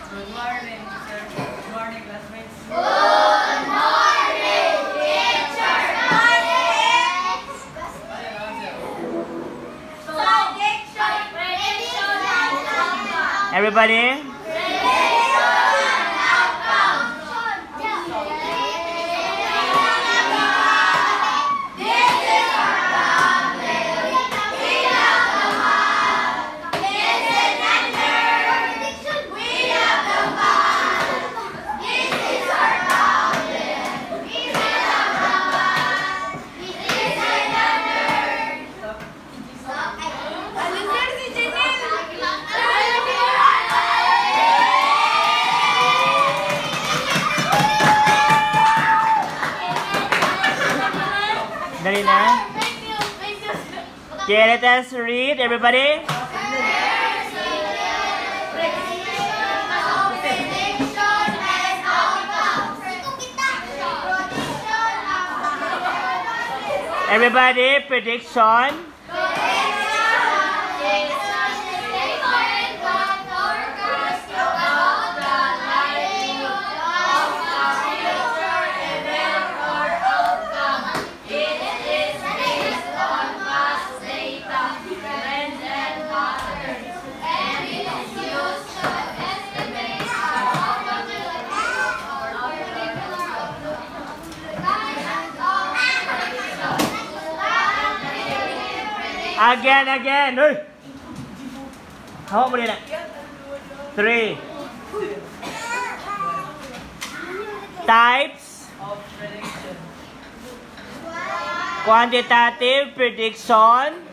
Good morning, sir. Good morning, classmates. Good morning, teacher. Everybody? Dali na. Okay, let us read, everybody. Everybody, prediction. Again. Hey! Hawak mo nila. 3. Types Of prediction. quantitative prediction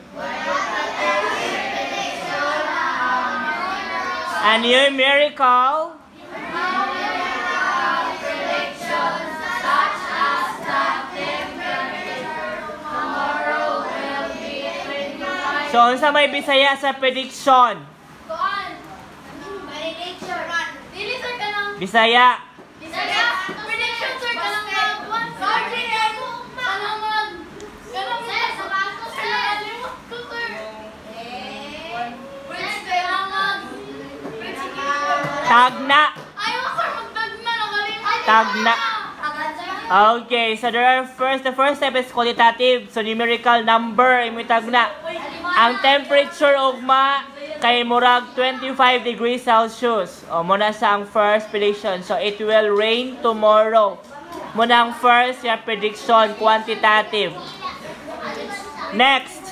and numerical so, unsa may Bisaya sa prediction? Bisaya. Prediction, sir. Tagna. Tagna. Okay, so the first step is qualitative. So, numerical number, imo tagna. Ang temperature ugma kay murag 25 degrees Celsius. O, muna sa ang first prediction. So, it will rain tomorrow. Muna ang first ya prediction, quantitative. Next.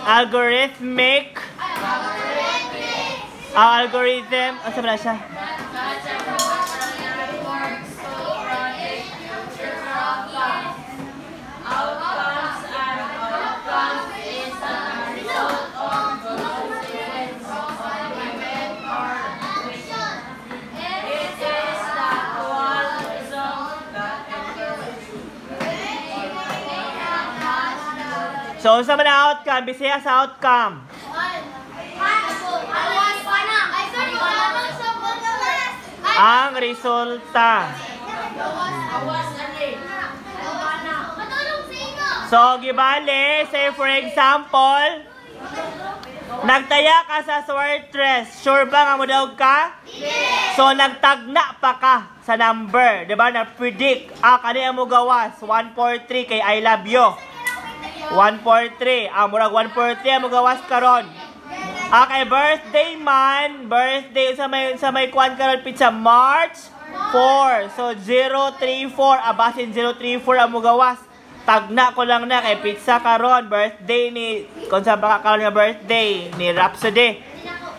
Algorithmic. Algorithm. Ano ba na siya? So, sa man ang outcome? Bisaya sa outcome. Ang resulta. So, gibali, say for example, nagtaya ka sa Swartres. Sure ba nga mo daw ka? So, nagtagna pa ka sa number. Diba? Na-predict. Kani ang mo gawas. 143 kay I love you. 143. Murag 143 ang mo gawas karon. Kay birthday man. Birthday sa may kuan karon pizza March 4. So, 034. Basin 034 ang mo gawas. Tagna ko lang na kay pizza karon. Birthday ni, kung saan baka karon nga birthday ni Rhapsody.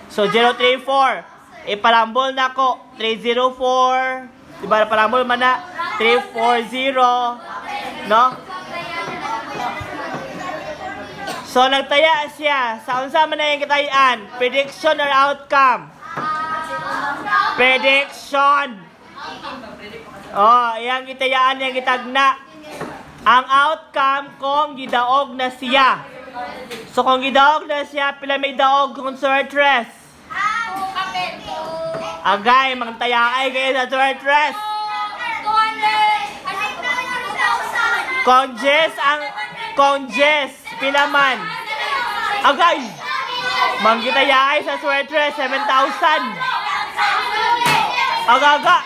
So, 034. Ipalambol na ko. 304. Diba, palambol man na. 340. No? So, nagtaya siya. Sa unsa man na yung kitayan? Prediction or outcome? Prediction. Iyang kitayaan niyang kitagna. Ang outcome kung gidaog na siya. So, kung gidaog na siya, pila may daog kung Swartres? Agay, magtayaay kayo sa Swertres. 200. Conges, pilaman. Agay, magtayaay sa Swertres, 7,000. Agaga,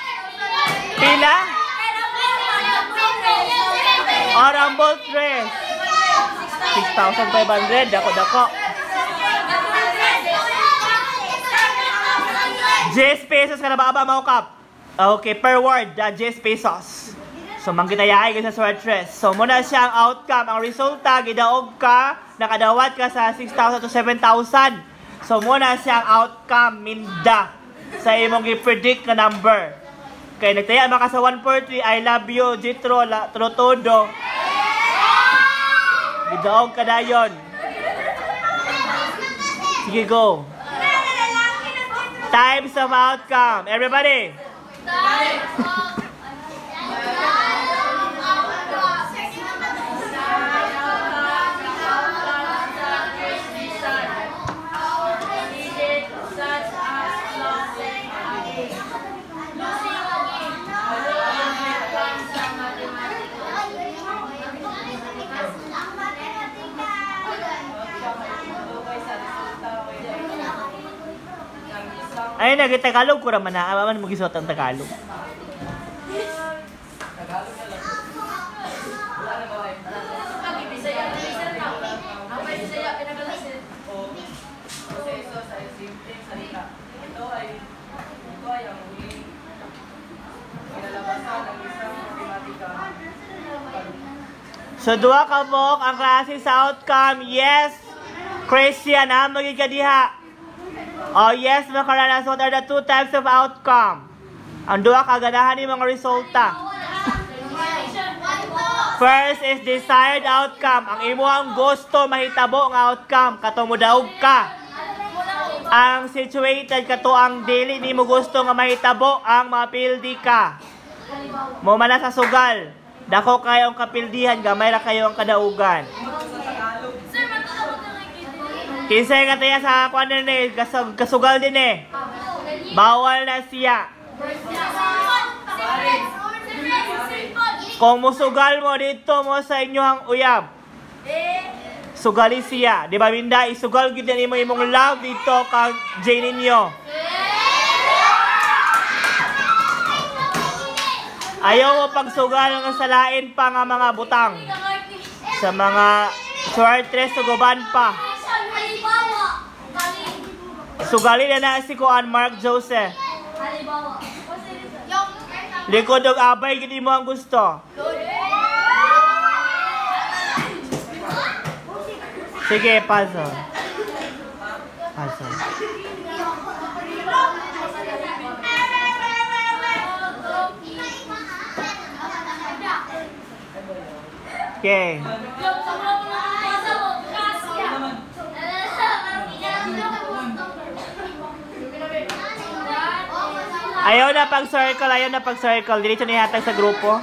pila? Rumble 3. 6,500, dako. 10 pesos ka na ba mau kap? Okay, per word, 10 pesos. So, manggitayay ka sa Swertres. So, muna siya ang outcome. Ang resulta, gidaog ka, nakadawat ka sa 6,000 to 7,000. So, muna siya ang outcome, minda, sa imong i-predict na number. Kaya nagtaya maka sa 143, I love you, Jitro, Trotodo. Gidaog ka na yun. Sige, go. Times of outcome. Everybody. Ay, nag-Tagalog ko naman na. Aman mo gisot ang Tagalog. So, duha ka mo ang klase sa outcome. Yes, Christian, ha? Magigadiha. Oh yes, mga karanas, what are the two types of outcome? Ang duha kaganahan ni mga resulta. First is desired outcome. Ang imo ang gusto mahitabo nga outcome. Katong mudaog ka. Ang situated kato ang dili ni mo gusto nga mahitabo ang mapildi ka. Mo man sa sugal. Dako kayo ang kapildihan, gamay ra kayo ang kadaugan. Kinsay nga tayo sa kuan din kasugal din eh. Bawal na siya. Kung musugal mo dito mo sa inyong uyab, sugali siya. Di ba Minda? Isugal gid ni mo imong love dito kag Jay ninyo. Ayaw mo pagsugal nga salain pa nga mga butang. Sa mga Swertres suguban pa. Sugali na si Kuan Mark Joseph. Likod og abay gid mo ang gusto. Sige, paso. Okay. Ayaw na pag-circle. Diretso na ihatag sa grupo.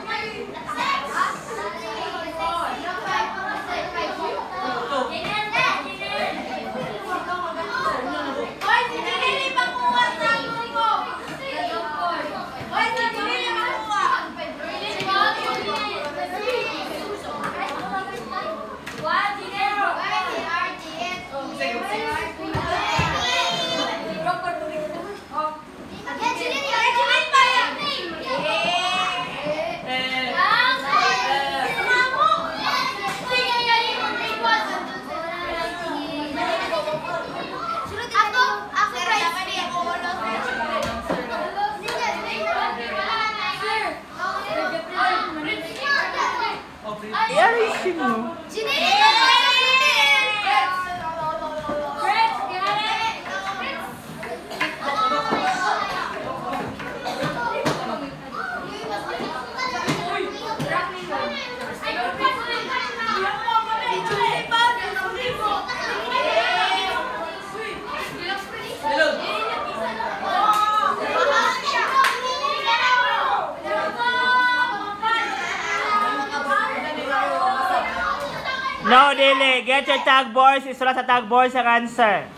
No, dili. Get your tag boards. Isulat sa tag boards ang answer.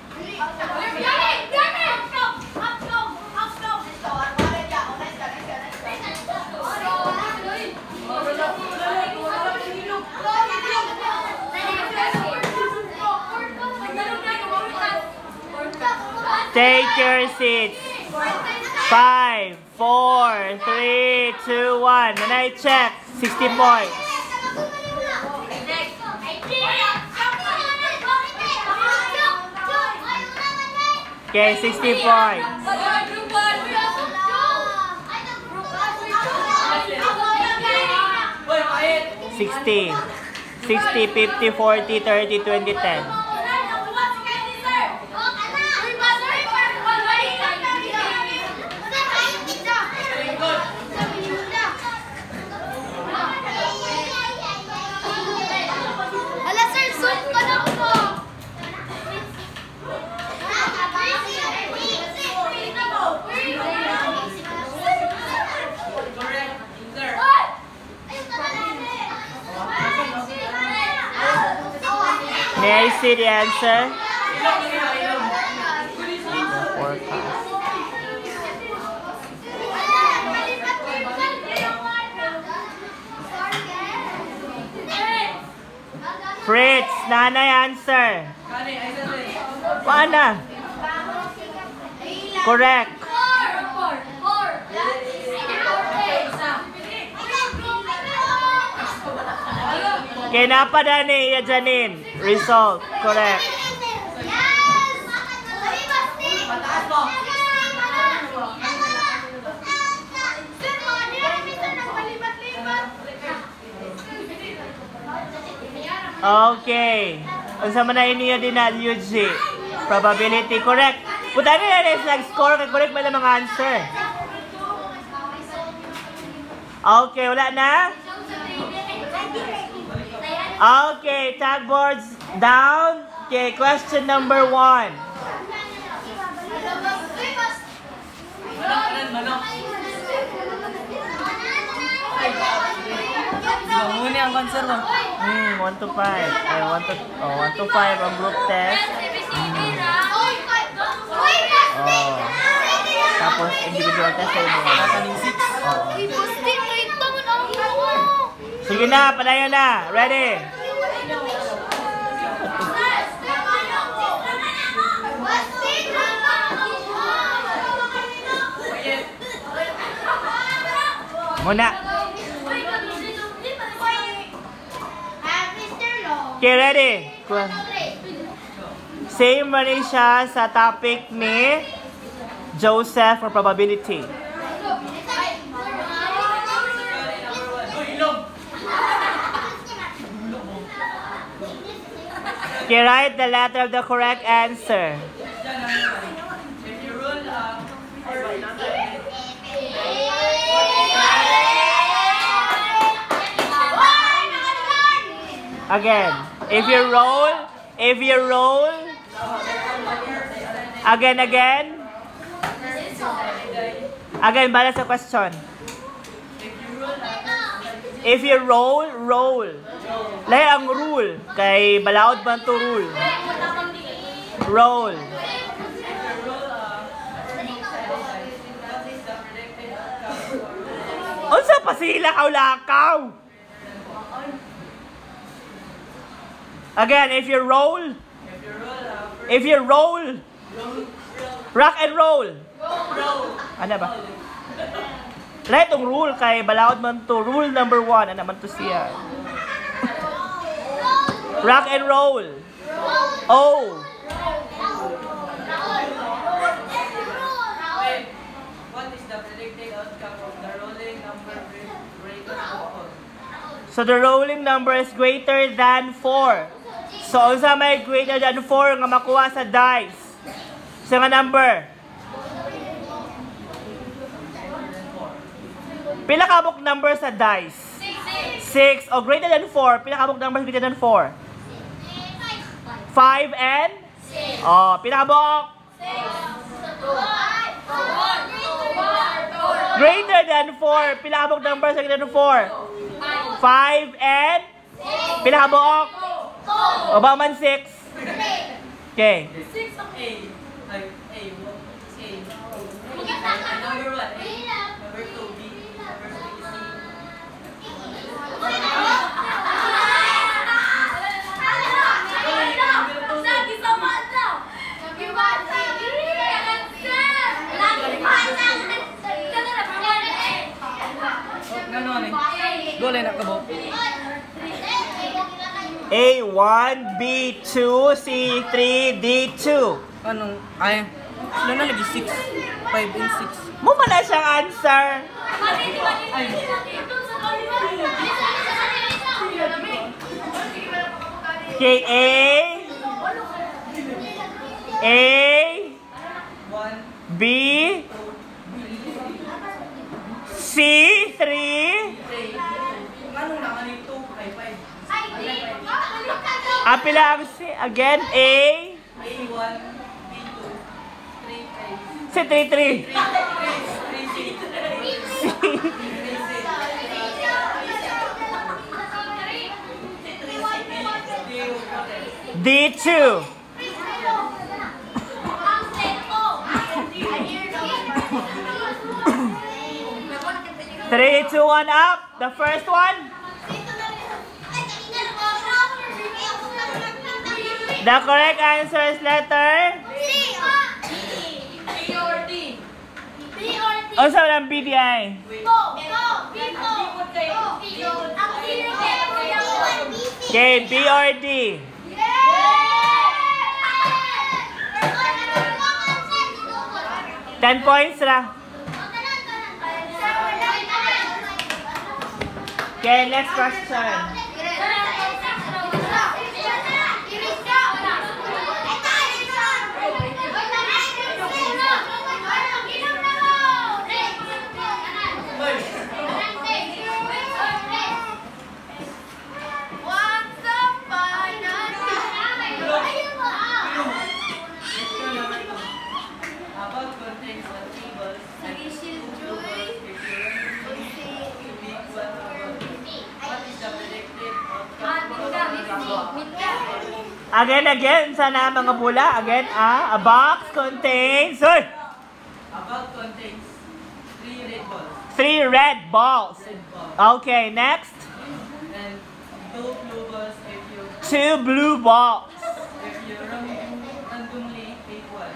Take your seats. 5, 4, 3, 2, 1. And I check. 60 points. Okay, 60 points. 60, 50, 40, 30, 20, 10. Ala sir, zoom ko na po. May I see the answer? Forecast. Fritz, nanay answer. Paana? Correct. Kinapa ni ya Janine. Result. Correct. Okay. Unsa man na niya din na UG. Probability. Correct. Puta na yan nag-score. Correct ba na mga answer? Okay. Wala na? Okay, tag boards down. Okay, question number 1. Muni ang concern mo. 1 to 5. 1 to 5 ang group test. Oh. Tapos individual test sa mga. Kakaning 6. Sige na, palayo na. Ready? Muna. Okay, ready? Same ba rin siya sa topic ni Joseph for probability. Okay, write the letter of the correct answer. Again, if you roll, again, bala sa question. If you roll. Lahi ang rule. Kay balaod man to rule. Roll. Unsa pa sila kaw-lakaw? Again, if you roll, rock and roll. Ano ba? Lahi itong rule kay balaod man to. Rule number 1. Ano man to siya? Rock and roll. Oh. What is the predicted outcome of the rolling number greater than 4? So the rolling number is greater than 4. So unsa may greater than 4 nga makuha sa dice? Sa nga number? Pila kabok number sa dice? 6. O greater than 4. Pila kabok number greater than 4? 5 and? 6. Oh, pila kabok? 6. Greater than 4. Pila kabok number sa greater than 4? 5 and? Pila kabok? O ba man 6? Okay. 6 ang A. Ay, A. Number 1, A. Number 2, B. Number 3, C. Dole na kabo. A1, B2, C3, D2. Anong, ay, sila na lagi 6. 5 and 6. Mo man na siyang answer. Okay, A, B, C3. Anong naman ito? 5. Apila ang C. Again, A, A1, B2, 3, 5. C3. D2. 3, 2, 1 up. The first one. The correct answer is letter. Oh, so ng BDI. Okay, B or D. $10 points ra. Okay, next question. About contains the tables and two bluebirds if you run to pick one bubble. What is the predicted outcome? Again, sana mga pula. Again, a box contains, About contains 3 red balls. 3 red balls. Red balls. Okay, next. And 2 blue balls if you 2 blue balls. randomly pick one.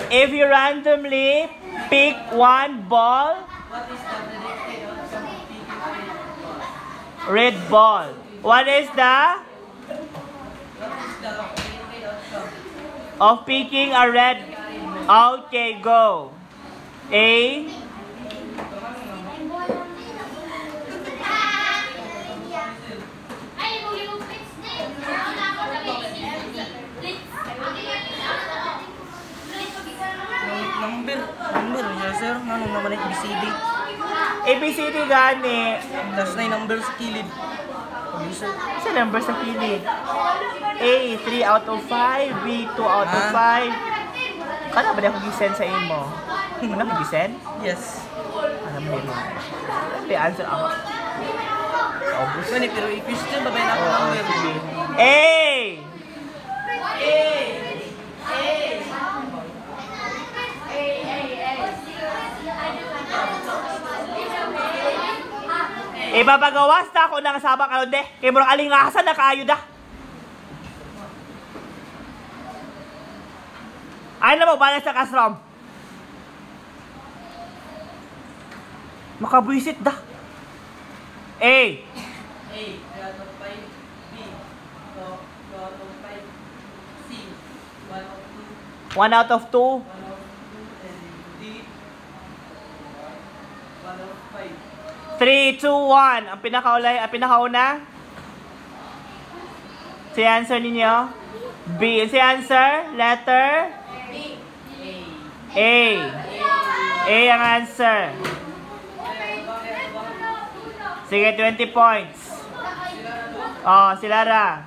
If you randomly pick one ball, What is the predicted outcome of picking red ball. What is the predicted outcome? of picking a red? Okay, go. A. Number niya sir, manong naman yung ABCD. ABCD gani. Tapos na yung number sa kilid. Sa number sa kilid. A, 3 out of 5. B, 2 out of 5. Kano ba na akong gisend sa imo? Ano akong gisend? Yes. Ano mo nila? Ano the answer ako? Obvious. Mani, pero i-question ba ba yung number? A! Ipapagawas na ako ng sabak alonde. Kaya murang alingasan na kaayo da. Ay na mo, balas sa kasrom. Makabwisit da. A. 3 out of 5. B, 2 out of 5. C, 1 out of 2. 1 out of 2. And D, 1 out of 5. 3, 2, 1. Ang pinakauna. Si answer ninyo? B. Si answer? Letter? A. A ang answer. Sige, 20 points. Oh, si Lara.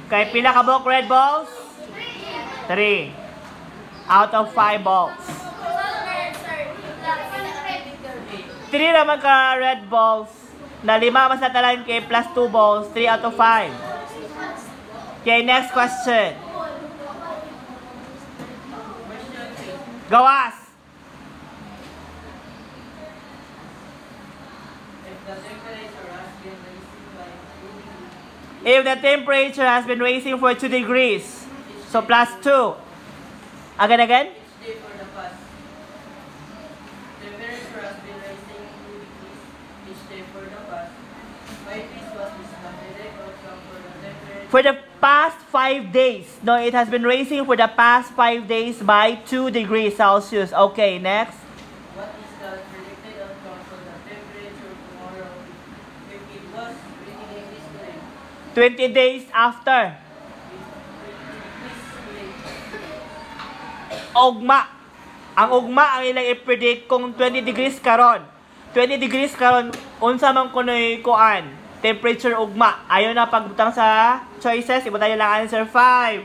Kay pila ka book red balls? 3. Out of 5 balls. 3 naman ka red balls. Na 5 mas natalan kay plus 2 balls. 3 out of 5. Okay, next question. Gawas. If the temperature has been rising for 2 degrees, so plus 2. Again? Each day for the past. Temperature has been rising 2 degrees each For the past 5 days. No, it has been raising for the past 5 days by 2 degrees Celsius. Okay, next. What is the predicted outcome for the temperature tomorrow if it was 20 degrees today? 20 days after. Ugma. Ang ugma ang ilang i-predict kung 20 degrees karon. 20 degrees karon unsa man kunoy kuan. Temperature ugma. Ayon na pagbutang sa choices. Ibutang niyo lang answer. 5,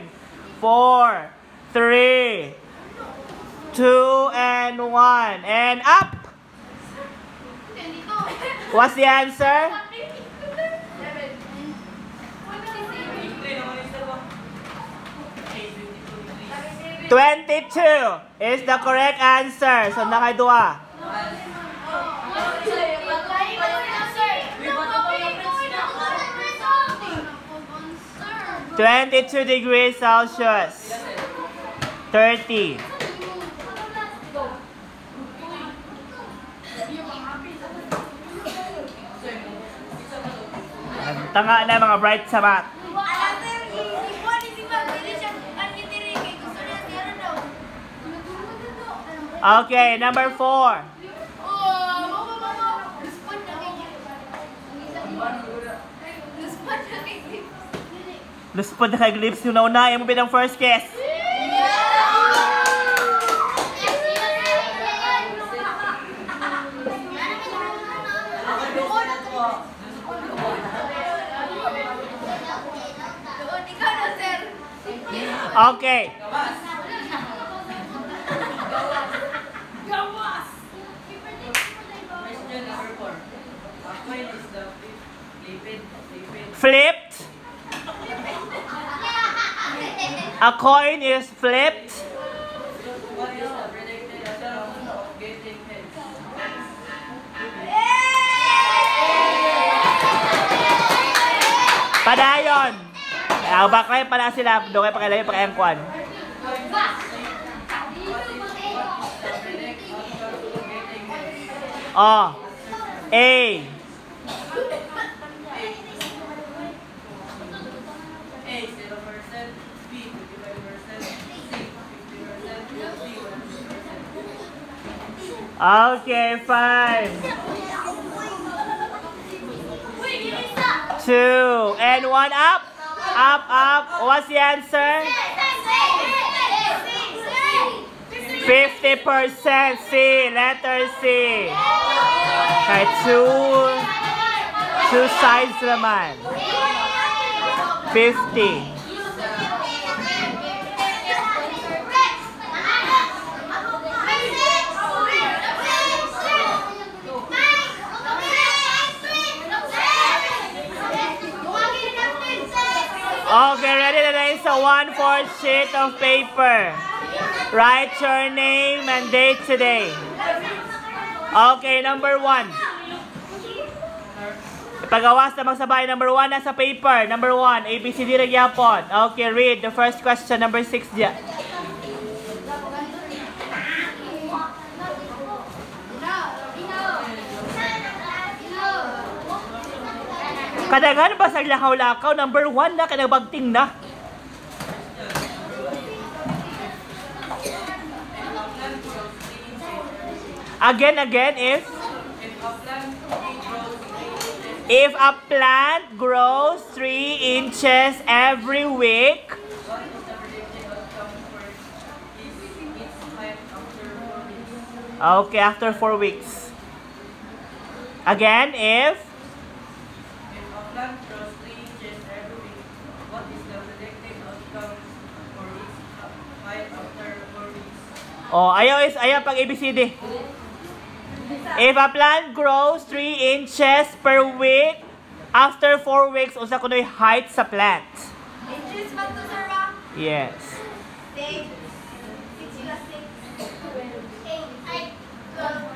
4, 3, 2, and 1. And up! What's the answer? 22 is the correct answer. So, nakaidua. 22 degrees Celsius. 30. Tanga na mga bright sa math. Okay, number 4. Luspod na kay Glips yung naunahin mo binang first kiss. Okay. Question number 4. A coin is the Flipped. A coin is flipped. What is the predicted outcome of getting heads? Padayon. Bakay pala sila. Doon kayo pakilagay pakayangkuan. Oh. A. A 0%, B 55%, C 50%, D 100%. Okay, 5, 2, and 1 up. Up, up. What's the answer? 50%. C. Letter C. Okay, two sides naman. 50. Okay, ready to raise a 1/4 sheet of paper. Write your name and date today. Okay, number 1. Ipagawas na magsabay. Number 1 nasa paper. Number 1, ABCD Magyapon. Okay, read the first question. Number 6 dyan. Kadaghan ba sa lakaw-lakaw? Number 1 na, kanabagting na. Again, if a plant grows 3 inches every week, What is the predicted outcome for its height after 4 weeks? okay, after 4 weeks. Again, if A plant grows 3 inches every week, what is the predicted outcome for its height after 4 weeks? ayaw pag ABCD. If a plant grows 3 inches per week, after 4 weeks, unsa kunoy height sa plant? Inches ba to, sir, ba? Yes. 6. 6 plus 6. 8.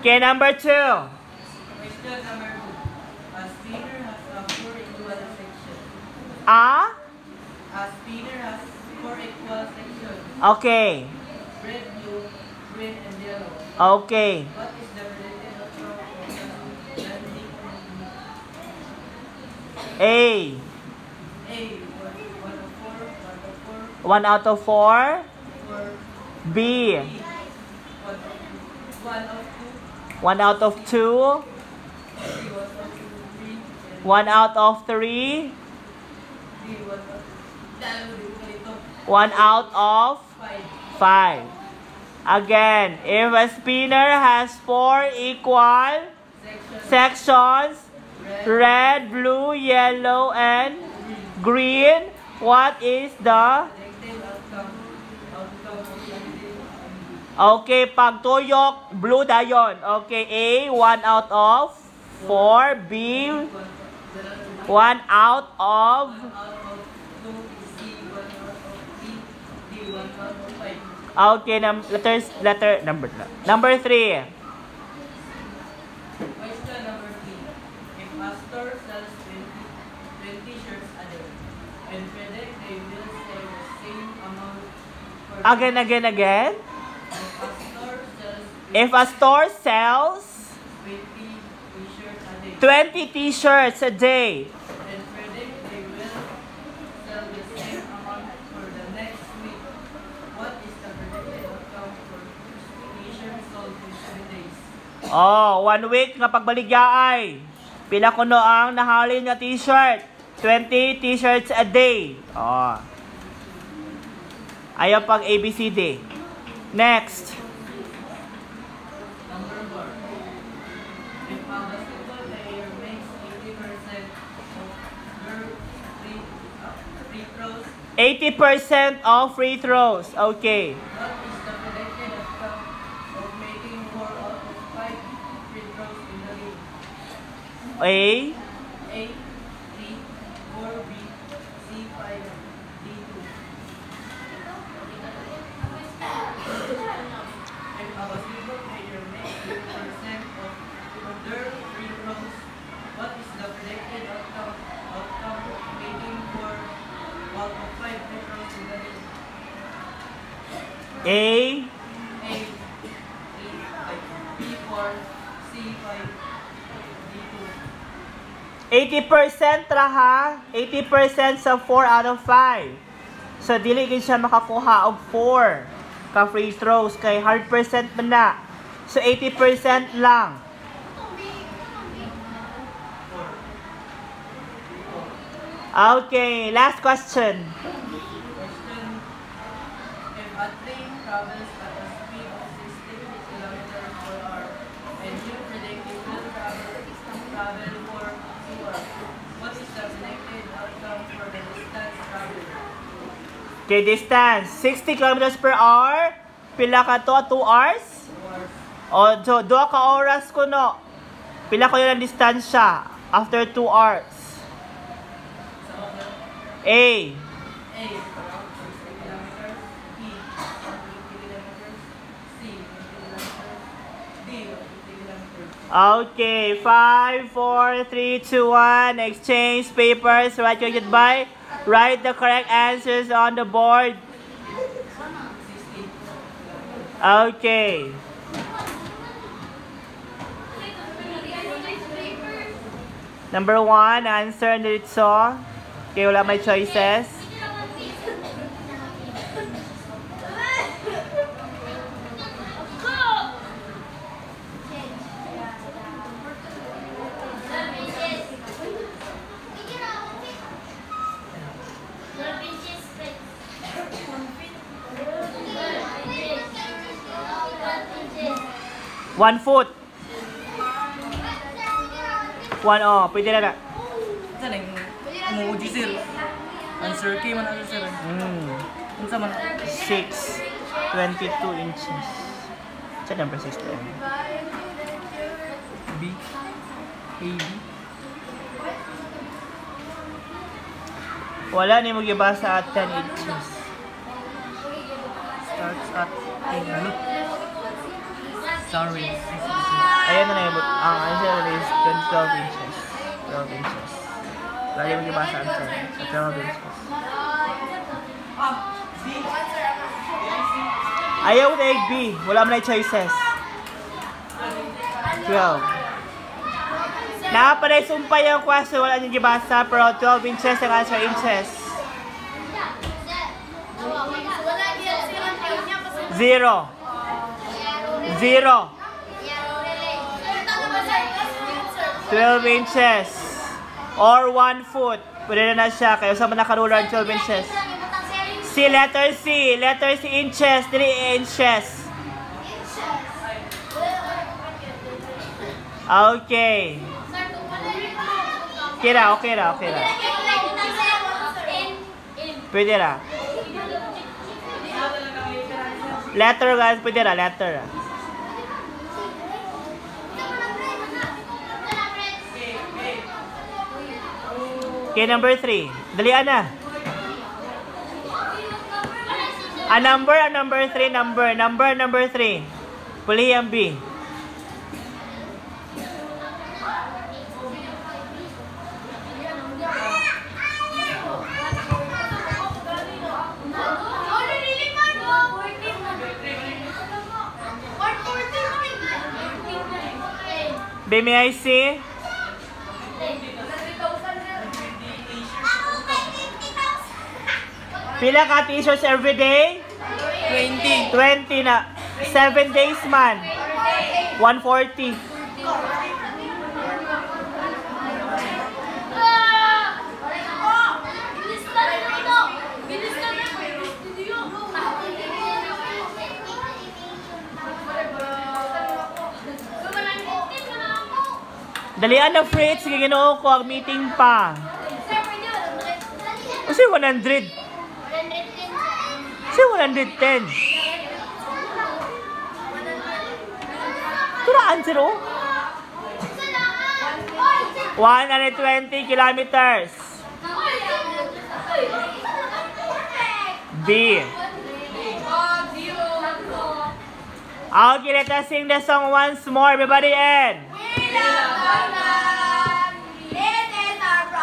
Okay, number 2. Question number 2. A spinner has 4 equal sections. A spinner has 4 equal sections. Okay. Red, blue, green, and yellow. Okay. What is the predicted outcome of the landing? A. A 1 1 out of 4. 4. B. 1 out of 2. 1 out of 2. 1 out of 3. 1 out of 5. Again, if a spinner has 4 equal sections, red, blue, yellow, and green, what is the... Okay, pag tuyok, blue dayon. Okay, A, 1 out of 4. B, 1 out of... Okay, number 3. Question number 3. If a store sells 20 shirts a day and predict they will sell the same amount for Again. if a store sells If a store sells 20 t-shirts a 20 t-shirts a day day and predict they will sell the same amount for the next week, what is the predicted outcome for t-shirts sold in 7 days? Oh, 1 week nga pagbaligyaay. Pila kuno ang nahalin nga t-shirt? 20 t-shirts a day. Oh. Ayaw pag ABCD. Next. Number 4. If a basketball player makes 80% of their free throws, 80% of free throws. Okay. what is the predicted outcome of making 4 out of 5 free throws in the game? A. A, 3, 4, B, C, 5, D, 2. If a basketball player makes 80% of their free throws, what is the predicted outcome of making 4 out of 5 free throws in the game? A. A, 3, B, 4, C, 5, D, 2. 80% ra ha. 80% sa 4 out of 5. So, dili gid siya makakuha og 4 ka free throws kay 100% man na. So, 80% lang. Okay, last question. Question: if a train travels at a speed of 60 kilometers per hour and you predict it will travel for 2 hours, what is the predicted outcome for the distance traveled? Okay, distance. 60 kilometers per hour. Pila ka to? 2 hours? 2 hours. O, so, 2 ka oras ko no. Pila ko yun ang distansya after 2 hours. Sa order, A. A, around 60 kilometers, B, 150 kilometers, C, 20 kilometers, D, 150 kilometers. Okay, 5, 4, 3, 2, 1. Exchange papers. Write your goodbye. Write the correct answers on the board. 60. Okay. Number 1, answer dito. Okay, wala may choices. One foot. 1, oh, pwede na na. Saan yung umuuji sir? Answer key man ano sir? Unsa man? 6, 22 inches. Sa number 6 to. B, A, B. Wala ni mo gibasa at 10 inches. Starts at A. Ano? Sorry. Ayan na yung ang answer is 12 inches. 12 inches. Wala ni mo gibasa at 10. So 12 inches. Ayaw na egg B. Wala mo na yung choices. 12. Nakapanay sumpay yung question. Wala niyong gibasa. Pero 12 inches ang answer inches. Wala yan silang kanya kasi 0. 0. 12 inches. Or 1 foot. Pwede na siya. Kaya sa mga nakaruler 12 inches. C, letter C. Letter C, inches. 3 inches. Okay. Okay na, okay na, okay na. Pwede na. Letter guys, pwede na, letter. Okay, number 3. Dalian na. Number 3, number 3. Puli ang B. B, may I see? Pila ka t-shirts every day? 20. 20 na. 7 days man. 140. Dalian na Fritz, sige ginoo ko ang meeting pa. Kasi 100. Kasi 110. Turaan zero. 120 kilometers. B. Okay, let us sing the song once more, everybody, and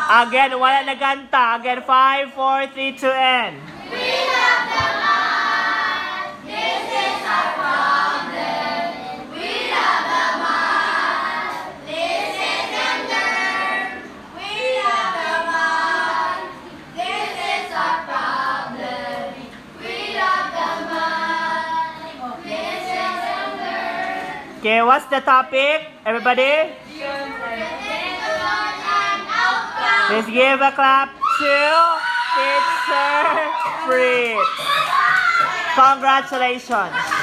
again, wala na ganta. Again, 5, 4, 3, 2, and okay, what's the topic, everybody? Let's give a clap to Teacher Fritz. Congratulations.